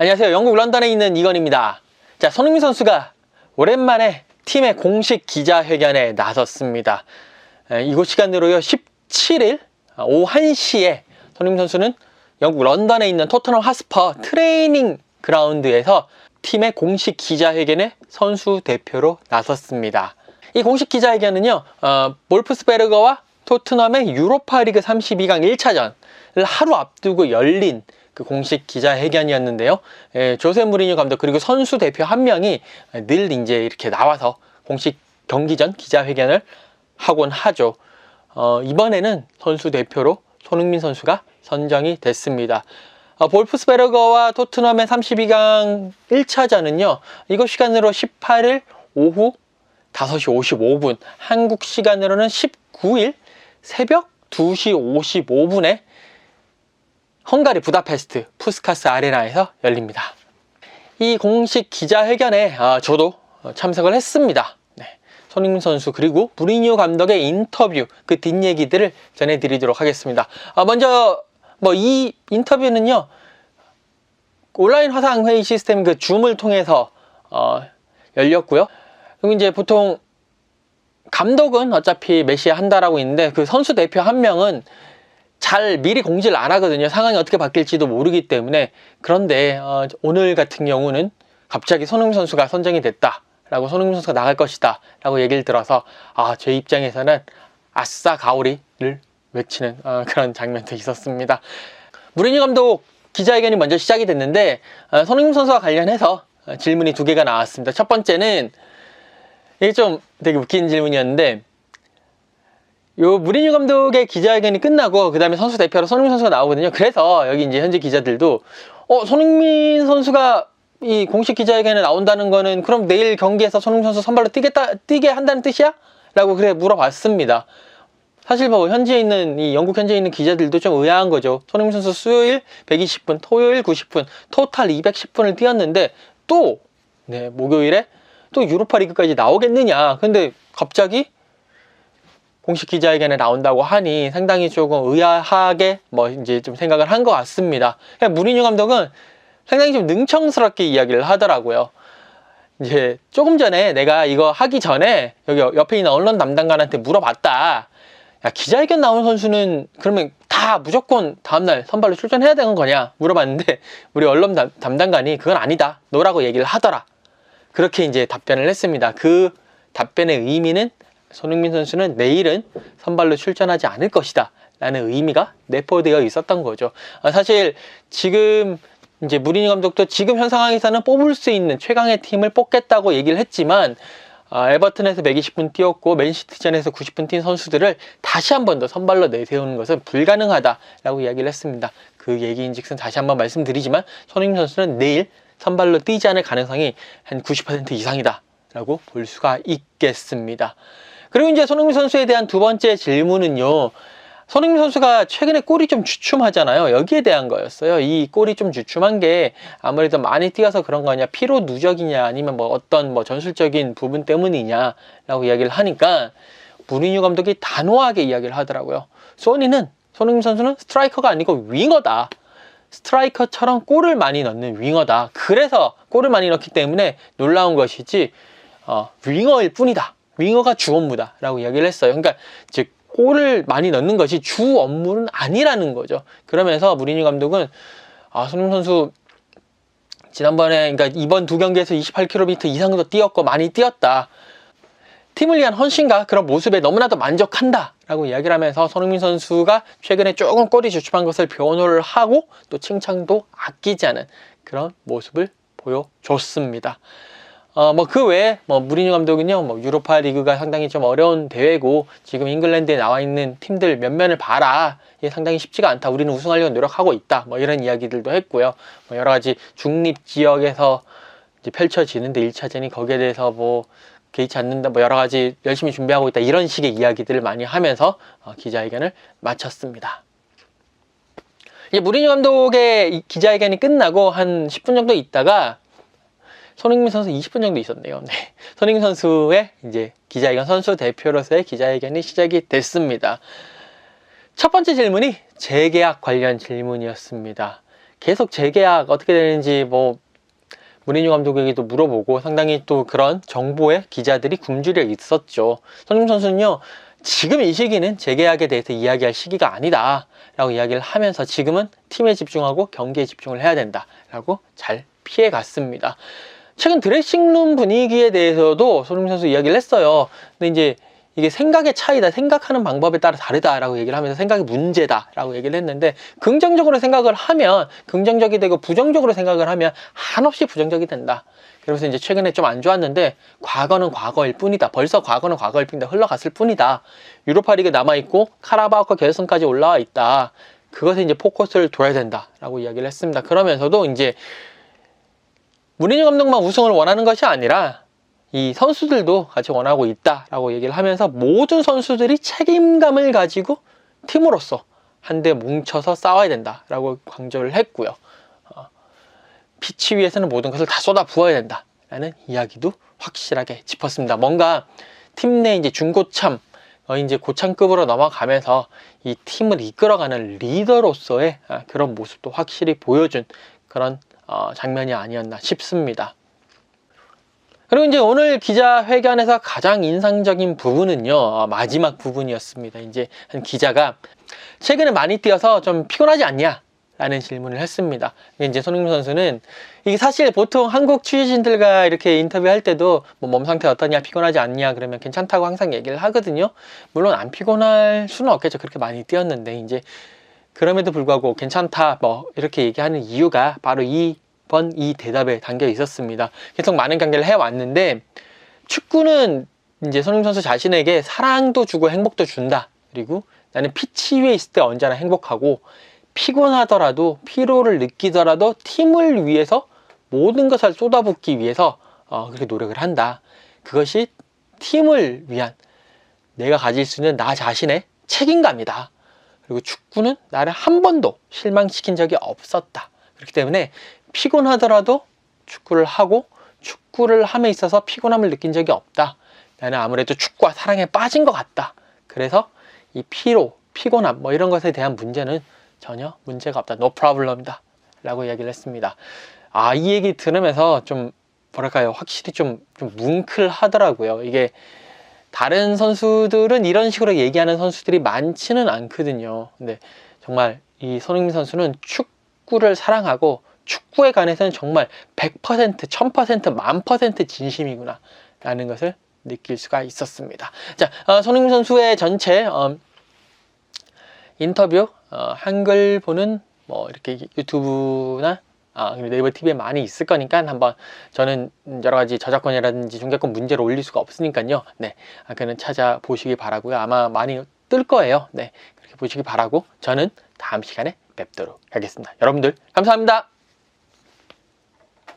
안녕하세요. 영국 런던에 있는 이건입니다. 자, 손흥민 선수가 오랜만에 팀의 공식 기자회견에 나섰습니다. 이곳 시간으로요 17일 오후 1시에 손흥민 선수는 영국 런던에 있는 토트넘 하스퍼 트레이닝 그라운드에서 팀의 공식 기자회견에 선수 대표로 나섰습니다. 이 공식 기자회견은요 몰프스베르거와 토트넘의 유로파리그 32강 1차전을 하루 앞두고 열린 그 공식 기자회견이었는데요. 조세 무리뉴 감독 그리고 선수 대표 한 명이 늘 이제 이렇게 나와서 공식 경기 전 기자회견을 하곤 하죠. 이번에는 선수 대표로 손흥민 선수가 선정이 됐습니다. 볼프스베르거와 토트넘의 32강 1차전은요. 이곳 시간으로 18일 오후 5시 55분, 한국 시간으로는 19일 새벽 2시 55분에 헝가리 부다페스트 푸스카스 아레나에서 열립니다. 이 공식 기자회견에 저도 참석을 했습니다. 손흥민 선수 그리고 무리뉴 감독의 인터뷰 그 뒷얘기들을 전해드리도록 하겠습니다. 먼저 이 인터뷰는요 온라인 화상 회의 시스템 그 줌을 통해서 열렸고요. 그리고 이제 보통 감독은 어차피 메시아 한다라고 있는데 그 선수 대표 한 명은 잘 미리 공지를 안 하거든요. 상황이 어떻게 바뀔지도 모르기 때문에. 그런데 오늘 같은 경우는 갑자기 손흥민 선수가 선정이 됐다 라고, 손흥민 선수가 나갈 것이다 라고 얘기를 들어서 제 입장에서는 아싸 가오리를 외치는 그런 장면도 있었습니다. 무리뉴 감독 기자회견이 먼저 시작이 됐는데 손흥민 선수와 관련해서 질문이 두 개가 나왔습니다. 첫 번째는 이게 좀 되게 웃긴 질문이었는데, 요 무리뉴 감독의 기자회견이 끝나고 그 다음에 선수 대표로 손흥민 선수가 나오거든요. 그래서 여기 이제 현지 기자들도 손흥민 선수가 이 공식 기자회견에 나온다는 거는 그럼 내일 경기에서 손흥민 선수 선발로 뛰게 한다는 뜻이야? 라고 물어봤습니다. 사실 현지에 있는 이 영국 현지에 있는 기자들도 좀 의아한 거죠. 손흥민 선수 수요일 120분, 토요일 90분, 토탈 210분을 뛰었는데 또 목요일에 또 유로파 리그까지 나오겠느냐. 근데 갑자기 공식 기자회견에 나온다고 하니 상당히 조금 의아하게 이제 좀 생각을 한 것 같습니다. 무리뉴 감독은 상당히 좀 능청스럽게 이야기를 하더라고요. 이제 조금 전에 내가 이거 하기 전에 여기 옆에 있는 언론 담당관한테 물어봤다. 야, 기자회견 나온 선수는 그러면 다 무조건 다음날 선발로 출전해야 되는 거냐 물어봤는데 우리 언론 담당관이 그건 아니다 너라고 얘기를 하더라. 그렇게 이제 답변을 했습니다. 그 답변의 의미는 손흥민 선수는 내일은 선발로 출전하지 않을 것이다 라는 의미가 내포되어 있었던 거죠. 사실 지금 이제 무리뉴 감독도 지금 현 상황에서는 뽑을 수 있는 최강의 팀을 뽑겠다고 얘기를 했지만 에버튼에서 120분 뛰었고 맨시티전에서 90분 뛴 선수들을 다시 한 번 더 선발로 내세우는 것은 불가능하다라고 이야기를 했습니다. 그 얘기인즉슨 다시 한번 말씀드리지만 손흥민 선수는 내일 선발로 뛰지 않을 가능성이 한 90% 이상이다 라고 볼 수가 있겠습니다. 그리고 이제 손흥민 선수에 대한 두 번째 질문은요, 손흥민 선수가 최근에 골이 좀 주춤하잖아요. 여기에 대한 거였어요. 이 골이 좀 주춤한 게 아무래도 많이 뛰어서 그런 거냐, 피로 누적이냐, 아니면 어떤 전술적인 부분 때문이냐 라고 이야기를 하니까 무리뉴 감독이 단호하게 이야기를 하더라고요. 손흥민 선수는 스트라이커가 아니고 윙어다. 스트라이커처럼 골을 많이 넣는 윙어다. 그래서 골을 많이 넣기 때문에 놀라운 것이지 윙어일 뿐이다. 윙어가 주 업무다 라고 이야기를 했어요. 그러니까 즉 골을 많이 넣는 것이 주 업무는 아니라는 거죠. 그러면서 무리뉴 감독은 손흥민 선수 지난번에 그러니까 이번 두 경기에서 28km 이상도 뛰었고 많이 뛰었다. 팀을 위한 헌신과 그런 모습에 너무나도 만족한다 라고 이야기를 하면서 손흥민 선수가 최근에 조금 골이 주춤한 것을 변호를 하고 또 칭찬도 아끼지 않은 그런 모습을 보여줬습니다. 그 외에 무리뉴 감독은요 유로파 리그가 상당히 좀 어려운 대회고 지금 잉글랜드에 나와 있는 팀들 면면을 봐라. 이게 상당히 쉽지가 않다. 우리는 우승하려고 노력하고 있다. 이런 이야기들도 했고요. 여러 가지 중립 지역에서 이제 펼쳐지는데 1차전이 거기에 대해서 개의치 않는다. 여러 가지 열심히 준비하고 있다. 이런 식의 이야기들을 많이 하면서 기자회견을 마쳤습니다. 이제 무리뉴 감독의 기자회견이 끝나고 한 10분 정도 있다가 손흥민 선수 20분 정도 있었네요. 손흥민 선수의 이제 기자회견, 선수 대표로서의 기자회견이 시작이 됐습니다. 첫 번째 질문이 재계약 관련 질문이었습니다. 계속 재계약 어떻게 되는지 뭐 무리뉴 감독에게도 물어보고 상당히 또 그런 정보에 기자들이 굶주려 있었죠. 손흥민 선수는요, 지금 이 시기는 재계약에 대해서 이야기할 시기가 아니다 라고 이야기를 하면서 지금은 팀에 집중하고 경기에 집중을 해야 된다 라고 잘 피해 갔습니다. 최근 드레싱룸 분위기에 대해서도 손흥민 선수 이야기를 했어요. 근데 이제 이게 생각의 차이다, 생각하는 방법에 따라 다르다라고 얘기를 하면서 생각이 문제다라고 얘기를 했는데, 긍정적으로 생각을 하면 긍정적이 되고 부정적으로 생각을 하면 한없이 부정적이 된다. 그래서 이제 최근에 좀 안 좋았는데 과거는 과거일 뿐이다. 벌써 과거는 과거일 뿐이다. 흘러갔을 뿐이다. 유로파리그 남아있고 카라바오컵 결승까지 올라와 있다. 그것에 이제 포커스를 둬야 된다라고 이야기를 했습니다. 그러면서도 이제 무리뉴 감독만 우승을 원하는 것이 아니라 이 선수들도 같이 원하고 있다라고 얘기를 하면서 모든 선수들이 책임감을 가지고 팀으로서 한데 뭉쳐서 싸워야 된다라고 강조를 했고요. 피치 위에서는 모든 것을 다 쏟아 부어야 된다라는 이야기도 확실하게 짚었습니다. 뭔가 팀 내 이제 중고참, 이제 고참급으로 넘어가면서 이 팀을 이끌어가는 리더로서의 그런 모습도 확실히 보여준 그런 장면이 아니었나 싶습니다. 그리고 이제 오늘 기자회견에서 가장 인상적인 부분은요, 마지막 부분이었습니다. 이제 한 기자가 최근에 많이 뛰어서 좀 피곤하지 않냐? 라는 질문을 했습니다. 이제 손흥민 선수는 이게 사실 보통 한국 취재진들과 이렇게 인터뷰할 때도 뭐 몸 상태 어떠냐, 피곤하지 않냐 그러면 괜찮다고 항상 얘기를 하거든요. 물론 안 피곤할 수는 없겠죠. 그렇게 많이 뛰었는데 이제 그럼에도 불구하고 괜찮다 뭐 이렇게 얘기하는 이유가 바로 이 대답에 담겨 있었습니다. 계속 많은 경기를 해왔는데 축구는 이제 손흥민 선수 자신에게 사랑도 주고 행복도 준다. 그리고 나는 피치 위에 있을 때 언제나 행복하고 피곤하더라도 피로를 느끼더라도 팀을 위해서 모든 것을 쏟아붓기 위해서 그렇게 노력을 한다. 그것이 팀을 위한 내가 가질 수 있는 나 자신의 책임감이다. 그리고 축구는 나를 한 번도 실망시킨 적이 없었다. 그렇기 때문에 피곤하더라도 축구를 하고 축구를 함에 있어서 피곤함을 느낀 적이 없다. 나는 아무래도 축구와 사랑에 빠진 것 같다. 그래서 이 피로, 피곤함 뭐 이런 것에 대한 문제는 전혀 문제가 없다. No problem이다. 라고 이야기를 했습니다. 이 얘기 들으면서 좀 뭐랄까요, 확실히 좀 뭉클하더라고요. 이게 다른 선수들은 이런 식으로 얘기하는 선수들이 많지는 않거든요. 근데 정말 이 손흥민 선수는 축구를 사랑하고 축구에 관해서는 정말 100%, 1000%, 10,000% 진심이구나 라는 것을 느낄 수가 있었습니다. 자, 손흥민 선수의 전체 인터뷰 한글 보는 뭐 이렇게 유튜브나 네이버 TV에 많이 있을 거니까 한번, 저는 여러 가지 저작권이라든지 중개권 문제로 올릴 수가 없으니까요. 네, 그는 찾아보시기 바라고요. 아마 많이 뜰 거예요. 네, 그렇게 보시기 바라고 저는 다음 시간에 뵙도록 하겠습니다. 여러분들 감사합니다.